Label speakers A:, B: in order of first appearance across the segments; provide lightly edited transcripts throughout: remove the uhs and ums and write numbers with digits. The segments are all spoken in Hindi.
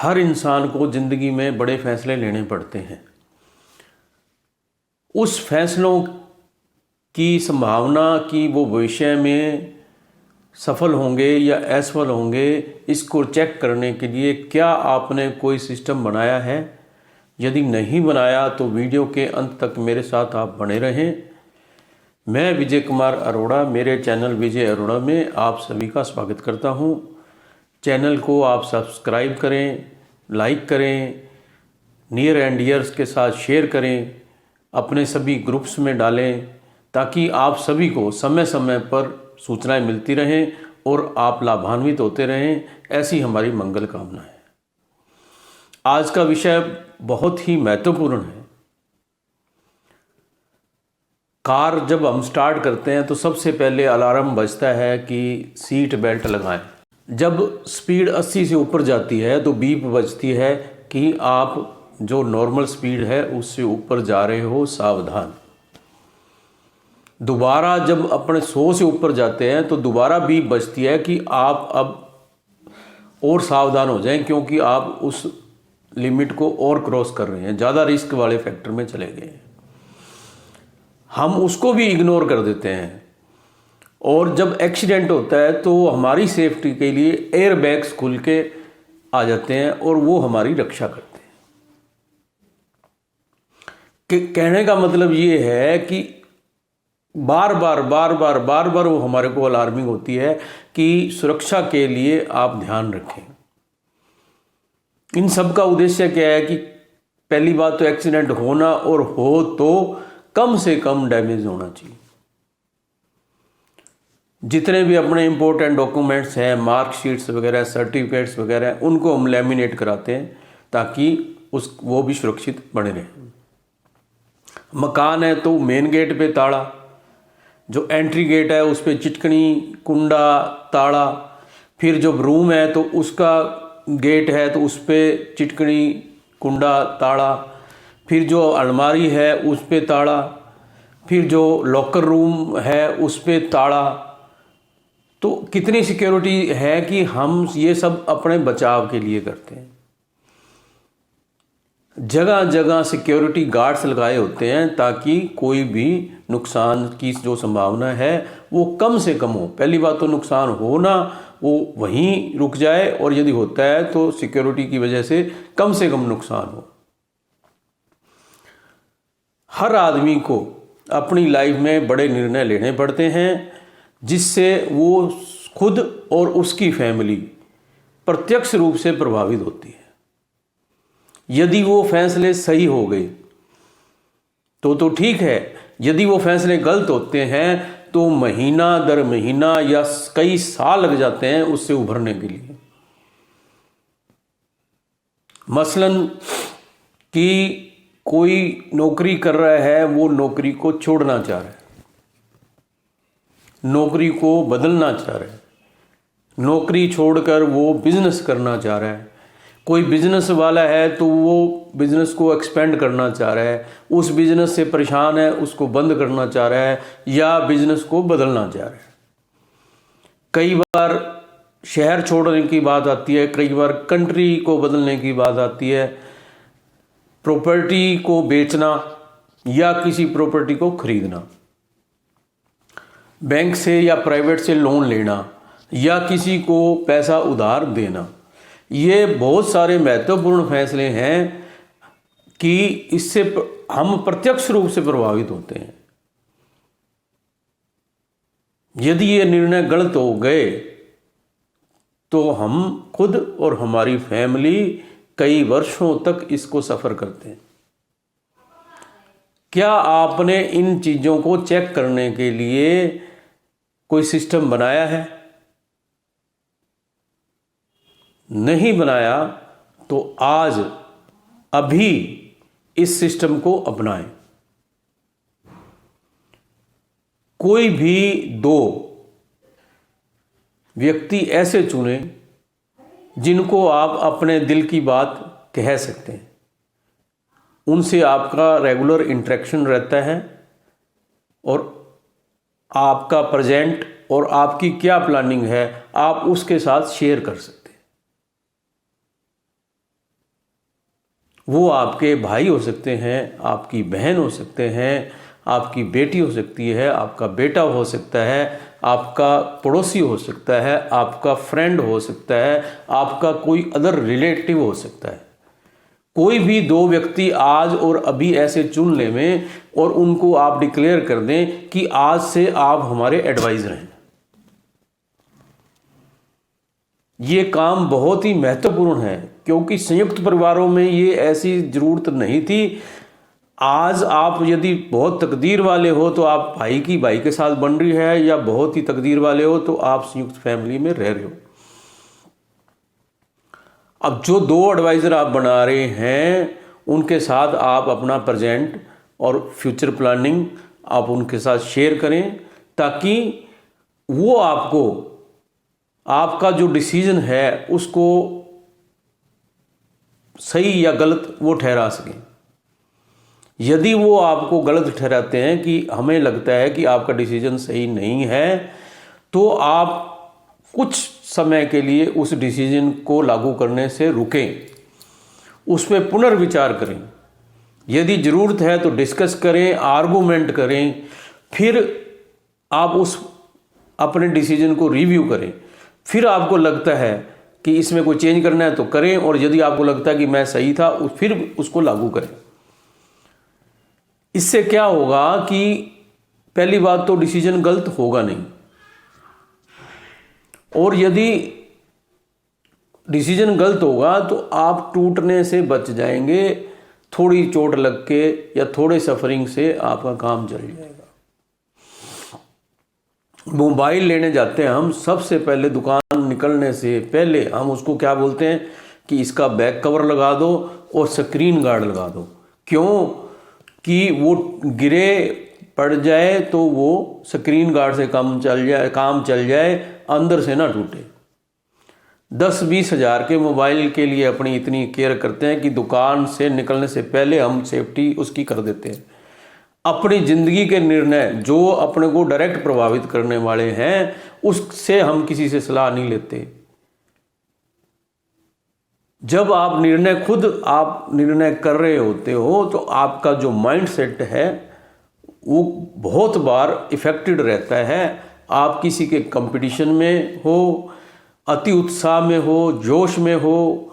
A: हर इंसान को ज़िंदगी में बड़े फैसले लेने पड़ते हैं। उस फैसलों की संभावना कि वो भविष्य में सफल होंगे या असफल होंगे, इसको चेक करने के लिए क्या आपने कोई सिस्टम बनाया है? यदि नहीं बनाया तो वीडियो के अंत तक मेरे साथ आप बने रहें। मैं विजय कुमार अरोड़ा, मेरे चैनल विजय अरोड़ा में आप सभी का स्वागत करता हूं। चैनल को आप सब्सक्राइब करें, लाइक करें, नियर एंड डियर्स के साथ शेयर करें, अपने सभी ग्रुप्स में डालें, ताकि आप सभी को समय समय पर सूचनाएं मिलती रहें और आप लाभान्वित होते रहें। ऐसी हमारी मंगल कामना है। आज का विषय बहुत ही महत्वपूर्ण है। कार जब हम स्टार्ट करते हैं तो सबसे पहले अलार्म बजता है कि सीट बेल्ट लगाएं। जब स्पीड 80 से ऊपर जाती है तो बीप बजती है कि आप जो नॉर्मल स्पीड है उससे ऊपर जा रहे हो, सावधान। दोबारा जब अपने 100 से ऊपर जाते हैं तो दोबारा बीप बजती है कि आप अब और सावधान हो जाएं, क्योंकि आप उस लिमिट को और क्रॉस कर रहे हैं, ज़्यादा रिस्क वाले फैक्टर में चले गए हैं। हम उसको भी इग्नोर कर देते हैं। और जब एक्सीडेंट होता है तो हमारी सेफ्टी के लिए एयर बैग्स खुल के आ जाते हैं और वो हमारी रक्षा करते हैं। कहने का मतलब ये है कि बार बार वो हमारे को अलार्मिंग होती है कि सुरक्षा के लिए आप ध्यान रखें। इन सब का उद्देश्य क्या है कि पहली बात तो एक्सीडेंट होना, और हो तो कम से कम डैमेज होना चाहिए। जितने भी अपने इंपॉर्टेंट डॉक्यूमेंट्स हैं, मार्कशीट्स वगैरह, सर्टिफिकेट्स वगैरह, उनको हम लैमिनेट कराते हैं ताकि वो भी सुरक्षित बने रहें। मकान है तो मेन गेट पे ताला, जो एंट्री गेट है उस पर चिटकनी, कुंडा, ताला। फिर जो रूम है तो उसका गेट है तो उस पर चिटकनी, कुंडा, ताला। फिर जो अलमारी है उस पर ताला। फिर जो लॉकर रूम है उस पर ताला। तो कितनी सिक्योरिटी है कि हम ये सब अपने बचाव के लिए करते हैं। जगह जगह सिक्योरिटी गार्ड्स लगाए होते हैं ताकि कोई भी नुकसान की जो संभावना है वो कम से कम हो। पहली बात तो नुकसान हो ना, वो वहीं रुक जाए, और यदि होता है तो सिक्योरिटी की वजह से कम नुकसान हो। हर आदमी को अपनी लाइफ में बड़े निर्णय लेने पड़ते हैं, जिससे वो खुद और उसकी फैमिली प्रत्यक्ष रूप से प्रभावित होती है। यदि वो फैसले सही हो गए तो ठीक है। यदि वो फैसले गलत होते हैं तो महीना दर महीना या कई साल लग जाते हैं उससे उभरने के लिए। मसलन कि कोई नौकरी कर रहा है, वो नौकरी को छोड़ना चाह रहा है, नौकरी को बदलना चाह रहा है, नौकरी छोड़कर वो बिजनेस करना चाह रहा है। कोई बिजनेस वाला है तो वो बिजनेस को एक्सपेंड करना चाह रहा है, उस बिजनेस से परेशान है, उसको बंद करना चाह रहा है या बिजनेस को बदलना चाह रहा है। कई बार शहर छोड़ने की बात आती है, कई बार कंट्री को बदलने की बात आती है, प्रॉपर्टी को बेचना या किसी प्रॉपर्टी को खरीदना, बैंक से या प्राइवेट से लोन लेना या किसी को पैसा उधार देना। ये बहुत सारे महत्वपूर्ण फैसले हैं कि इससे हम प्रत्यक्ष रूप से प्रभावित होते हैं। यदि ये निर्णय गलत हो गए तो हम खुद और हमारी फैमिली कई वर्षों तक इसको सफ़र करते हैं। क्या आपने इन चीज़ों को चेक करने के लिए कोई सिस्टम बनाया है? नहीं बनाया तो आज अभी इस सिस्टम को अपनाएं। कोई भी दो व्यक्ति ऐसे चुने जिनको आप अपने दिल की बात कह सकते हैं, उनसे आपका रेगुलर इंटरेक्शन रहता है और आपका प्रेजेंट और आपकी क्या प्लानिंग है आप उसके साथ शेयर कर सकते हैं। वो आपके भाई हो सकते हैं, आपकी बहन हो सकते हैं, आपकी बेटी हो सकती है, आपका बेटा हो सकता है, आपका पड़ोसी हो सकता है, आपका फ्रेंड हो सकता है, आपका कोई अदर रिलेटिव हो सकता है। कोई भी दो व्यक्ति आज और अभी ऐसे चुन ले में और उनको आप डिक्लेयर कर दें कि आज से आप हमारे एडवाइजर हैं। ये काम बहुत ही महत्वपूर्ण है, क्योंकि संयुक्त परिवारों में ये ऐसी जरूरत नहीं थी। आज आप यदि बहुत तकदीर वाले हो तो आप भाई की भाई के साथ बन रही है, या बहुत ही तकदीर वाले हो तो आप संयुक्त फैमिली में रह रहे हो। अब जो दो एडवाइज़र आप बना रहे हैं उनके साथ आप अपना प्रेजेंट और फ्यूचर प्लानिंग आप उनके साथ शेयर करें, ताकि वो आपको आपका जो डिसीजन है उसको सही या गलत वो ठहरा सकें। यदि वो आपको गलत ठहराते हैं कि हमें लगता है कि आपका डिसीजन सही नहीं है, तो आप कुछ समय के लिए उस डिसीजन को लागू करने से रुकें, उस पर पुनर्विचार करें। यदि ज़रूरत है तो डिस्कस करें, आर्गूमेंट करें, फिर आप उस अपने डिसीजन को रिव्यू करें। फिर आपको लगता है कि इसमें कोई चेंज करना है तो करें, और यदि आपको लगता है कि मैं सही था फिर उसको लागू करें। इससे क्या होगा कि पहली बात तो डिसीजन गलत होगा नहीं, और यदि डिसीजन गलत होगा तो आप टूटने से बच जाएंगे। थोड़ी चोट लग के या थोड़े सफरिंग से आपका काम चल जाएगा। मोबाइल लेने जाते हैं हम, सबसे पहले दुकान निकलने से पहले हम उसको क्या बोलते हैं कि इसका बैक कवर लगा दो और स्क्रीन गार्ड लगा दो। क्यों? कि वो गिरे पड़ जाए तो वो स्क्रीन गार्ड से काम चल जाए, अंदर से ना टूटे। 10-20 हज़ार के मोबाइल के लिए अपनी इतनी केयर करते हैं कि दुकान से निकलने से पहले हम सेफ्टी उसकी कर देते हैं। अपनी ज़िंदगी के निर्णय जो अपने को डायरेक्ट प्रभावित करने वाले हैं उससे हम किसी से सलाह नहीं लेते। जब आप निर्णय कर रहे होते हो तो आपका जो माइंड सेट है वो बहुत बार इफेक्टेड रहता है। आप किसी के कंपटीशन में हो, अति उत्साह में हो, जोश में हो,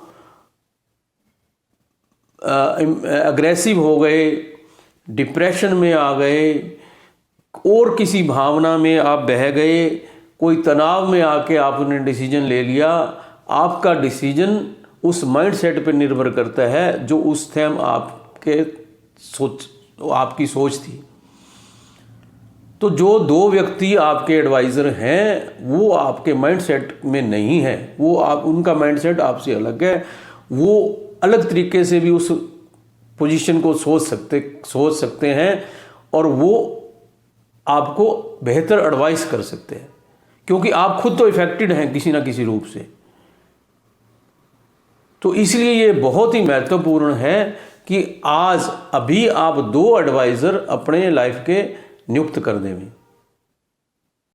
A: अग्रेसिव हो गए, डिप्रेशन में आ गए, और किसी भावना में आप बह गए, कोई तनाव में आके आपने डिसीजन ले लिया। आपका डिसीजन उस माइंड सेट पर निर्भर करता है जो उस टाइम आपकी सोच थी। तो जो दो व्यक्ति आपके एडवाइज़र हैं वो आपके माइंड सेट में नहीं है, उनका माइंड सेट आपसे अलग है। वो अलग तरीके से भी उस पोजीशन को सोच सकते हैं और वो आपको बेहतर एडवाइस कर सकते हैं, क्योंकि आप खुद तो इफेक्टेड हैं किसी ना किसी रूप से। तो इसलिए ये बहुत ही महत्वपूर्ण है कि आज अभी आप दो एडवाइज़र अपने लाइफ के नियुक्त कर दें।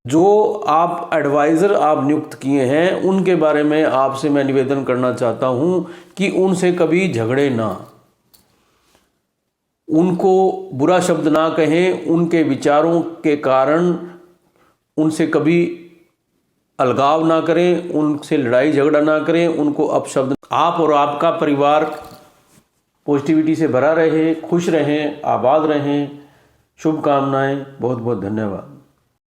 A: जो आप एडवाइज़र आप नियुक्त किए हैं उनके बारे में आपसे मैं निवेदन करना चाहता हूं कि उनसे कभी झगड़े ना, उनको बुरा शब्द ना कहें, उनके विचारों के कारण उनसे कभी अलगाव ना करें, उनसे लड़ाई झगड़ा ना करें, उनको अपशब्द। आप और आपका परिवार पॉजिटिविटी से भरा रहे, खुश रहें, आबाद रहें। शुभकामनाएं। बहुत बहुत धन्यवाद।